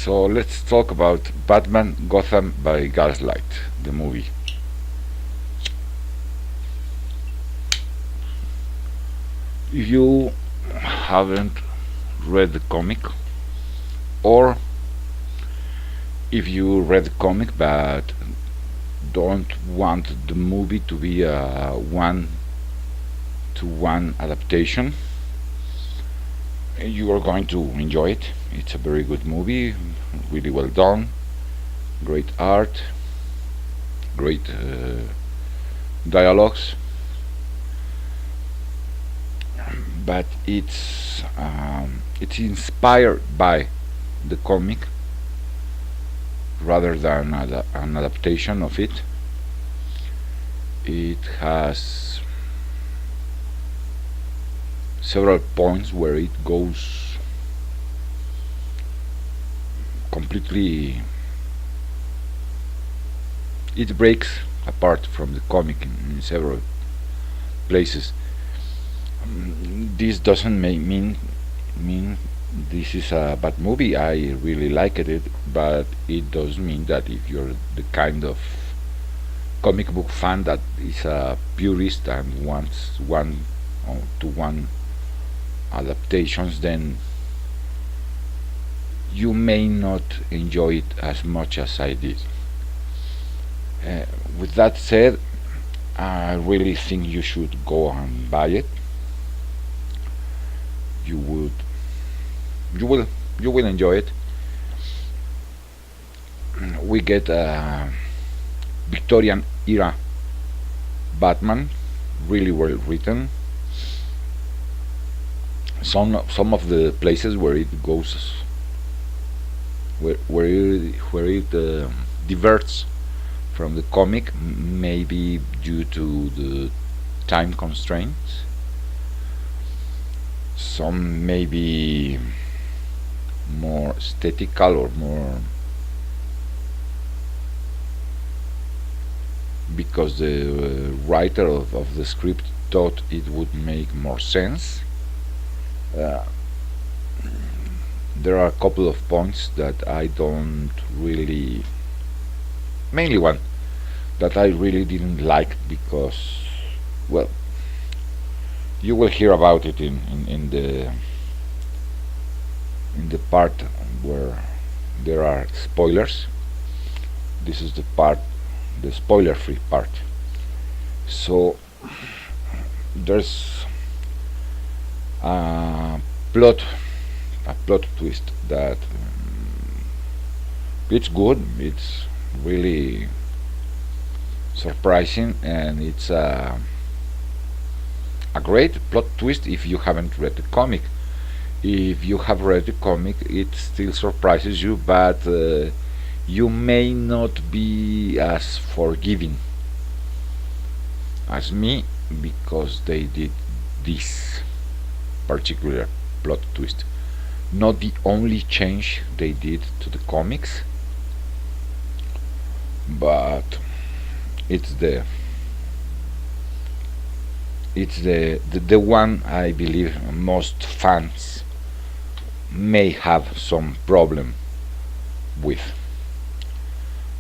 So let's talk about Batman Gotham by Gaslight, the movie. If you haven't read the comic, or if you read the comic but don't want the movie to be a one-to-one adaptation, you are going to enjoy it. It's a very good movie, really well done, great art, great dialogues, but it's inspired by the comic rather than an adaptation of it. It has several points where it goes completely, it breaks apart from the comic in several places. This doesn't mean this is a bad movie. I really liked it, but it does mean that if you're the kind of comic book fan that is a purist and wants one-to-one adaptations, then you may not enjoy it as much as I did. With that said, I really think you should go and buy it. You would, you will enjoy it. We get a Victorian era Batman, really well written. Some of the places where it goes, where it diverts from the comic, maybe due to the time constraints. Some maybe more aesthetical or more because the writer of the script thought it would make more sense. Uh, there are a couple of points that I don't really, mainly one that I really didn't like because, well, you will hear about it in the part where there are spoilers. This is the spoiler-free part. So there's a plot twist that it's good. It's really surprising, and it's a great plot twist if you haven't read the comic. If you have read the comic, it still surprises you, but you may not be as forgiving as me because they did this particular plot twist. Not the only change they did to the comics, but it's the one I believe most fans may have some problem with.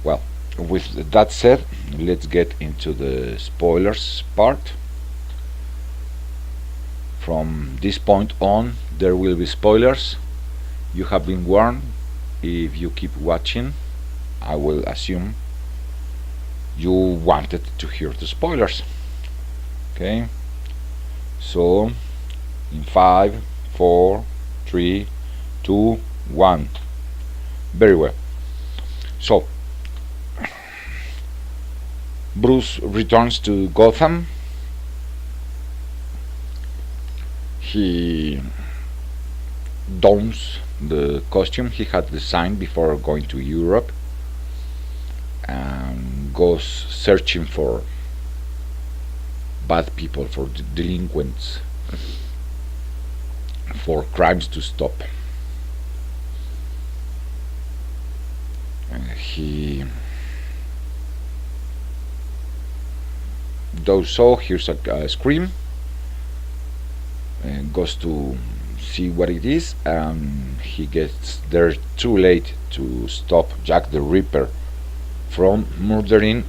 Well, with that said, let's get into the spoilers part. From this point on, there will be spoilers. You have been warned. If you keep watching, I will assume you wanted to hear the spoilers. Okay, so in 5, 4, 3, 2, 1. Very well. So Bruce returns to Gotham. He dons the costume he had designed before going to Europe and goes searching for bad people, for delinquents, for crimes to stop. He does so, hears a scream, and goes to see what it is, and he gets there too late to stop Jack the Ripper from murdering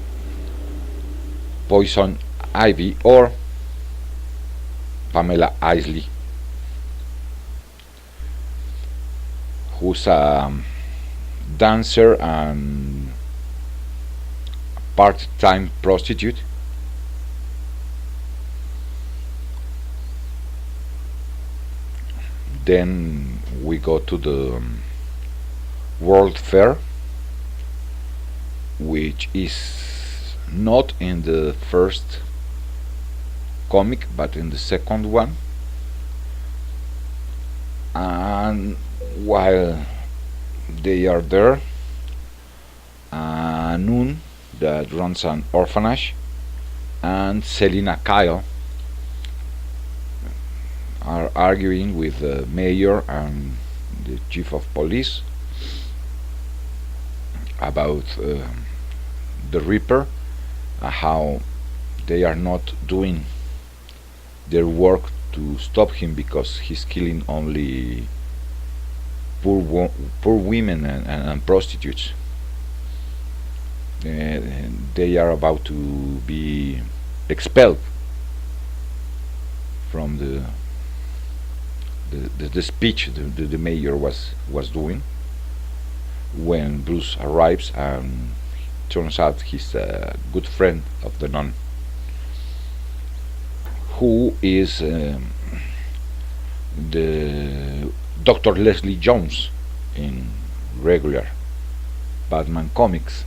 Poison Ivy or Pamela Isley, who's a dancer and part-time prostitute. Then we go to the World Fair, which is not in the first comic but in the second one. And while they are there, Noon, that runs an orphanage, and Selina Kyle are arguing with the mayor and the chief of police about the Reaper, how they are not doing their work to stop him because he's killing only poor women and prostitutes. They are about to be expelled from the speech the mayor was doing, when Bruce arrives and turns out he's a good friend of the nun, who is the Dr. Leslie Jones in regular Batman comics.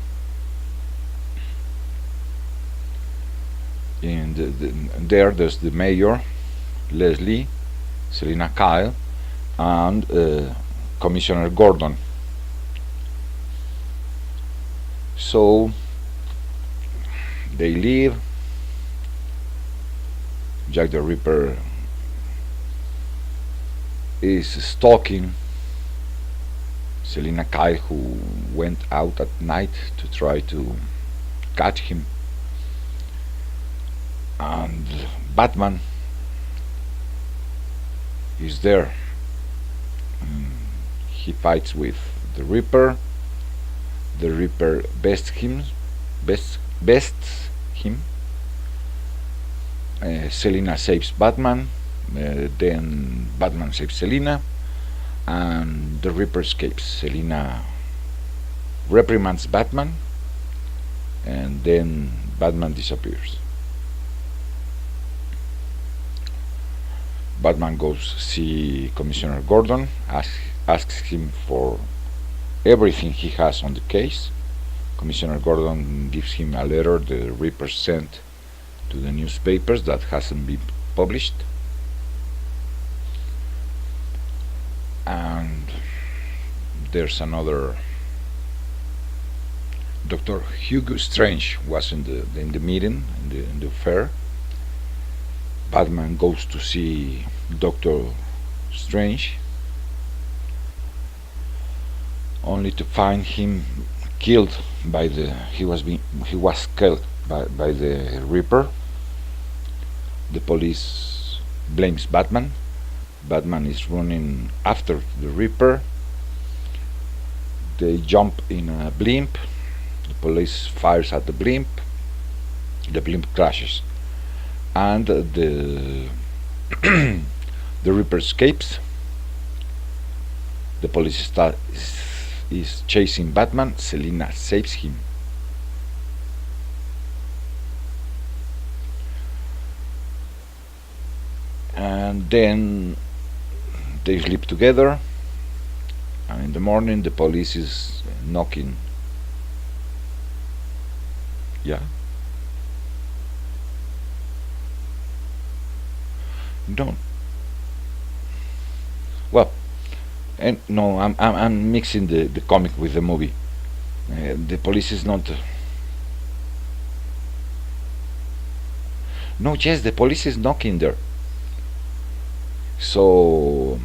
And there's the mayor, Leslie, Selina Kyle, and Commissioner Gordon. So they leave. Jack the Ripper is stalking Selina Kyle, who went out at night to try to catch him. And Batman is there. He fights with the Ripper. The Ripper bests him. Selina saves Batman. Then Batman saves Selina, and the Ripper escapes. Selina reprimands Batman, and then Batman disappears. Batman goes see Commissioner Gordon, asks him for everything he has on the case. Commissioner Gordon gives him a letter the Reaper sent to the newspapers that hasn't been published. And there's another. Dr. Hugo Strange was in the meeting, in the fair. Batman goes to see Dr. Strange, only to find him killed by he was killed by the Reaper. The police blames Batman. Batman is running after the Reaper. They jump in a blimp. The police fires at the blimp. The blimp crashes, and the Reaper escapes. The police is chasing Batman. Selina saves him. And then they sleep together, and in the morning the police is knocking. Yeah. No. Well, and no, I'm mixing the comic with the movie. The police is not. No, yes, the police is knocking there. So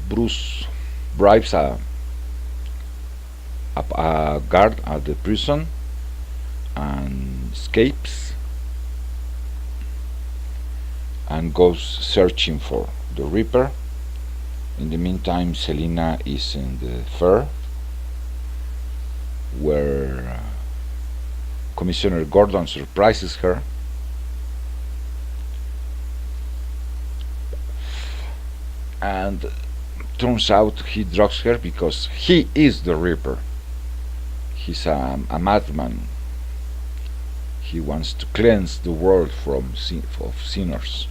Bruce bribes a guard at the prison and escapes and goes searching for the Reaper. In the meantime, Selina is in the fair where Commissioner Gordon surprises her and turns out he drugs her because he is the Reaper. He's a madman. He wants to cleanse the world of sinners.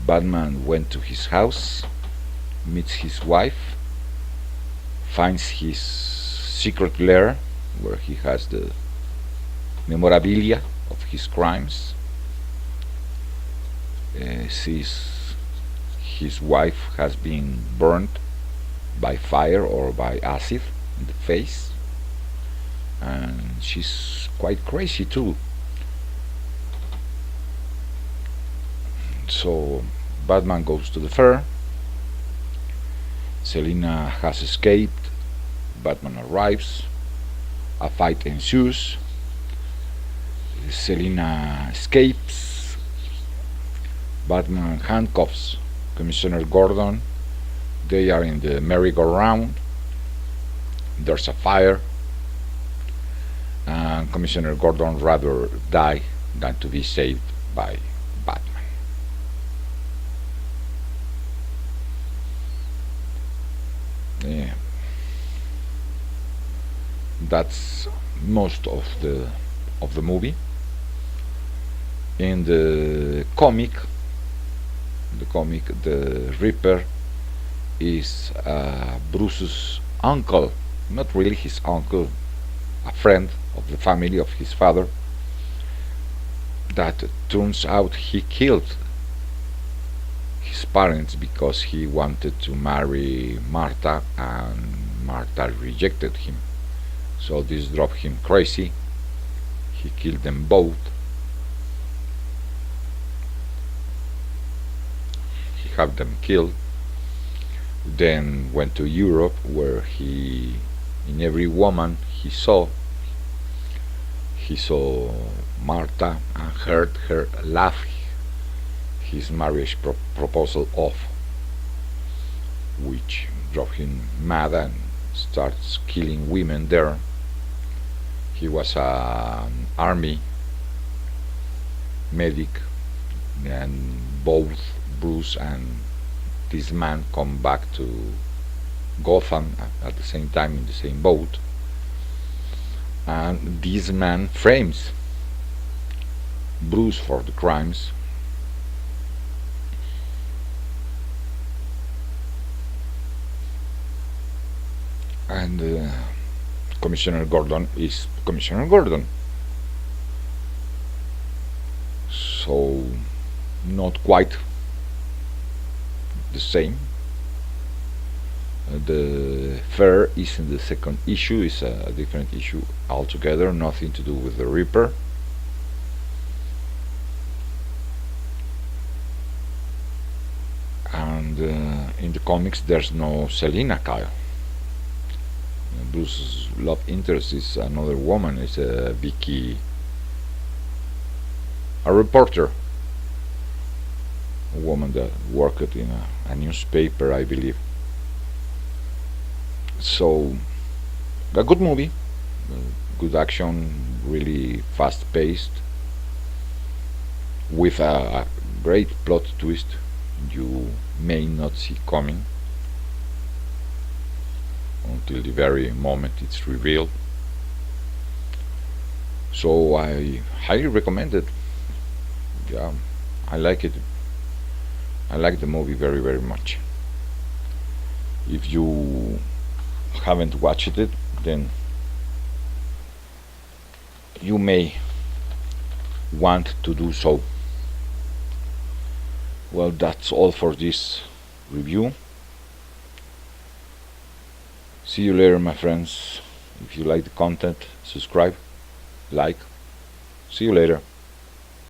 Batman went to his house, meets his wife, finds his secret lair where he has the memorabilia of his crimes, sees his wife has been burnt by fire or by acid in the face, and she's quite crazy too. So Batman goes to the fair. Selina has escaped. Batman arrives. A fight ensues. Selina escapes. Batman handcuffs Commissioner Gordon. They are in the merry-go-round. There's a fire. And Commissioner Gordon rather die than to be saved by Batman. Yeah. That's most of the movie. In the comic, the Reaper is Bruce's uncle, not really his uncle, a friend of the family of his father. That turns out he killed his parents because he wanted to marry Martha and Martha rejected him. So this drove him crazy. He killed them both. He had them killed. Then went to Europe where he, in every woman he saw Martha and heard her laugh his marriage proposal off, which drove him mad and starts killing women there. He was an army medic, and both Bruce and this man come back to Gotham at the same time in the same boat, and this man frames Bruce for the crimes. And Commissioner Gordon is Commissioner Gordon. So not quite the same. The fair is in the second issue, is a different issue altogether, nothing to do with the Reaper. And in the comics there's no Selina Kyle. Bruce's love interest is another woman, is Vicky, a reporter, a woman that worked in a newspaper, I believe. So, a good movie, good action, really fast-paced, with a great plot twist you may not see coming until the very moment it's revealed. So I highly recommend it. Yeah, I like it. I like the movie very, very much. If you haven't watched it, then you may want to do so. Well, that's all for this review. See you later, my friends. If you like the content, subscribe, like. See you later.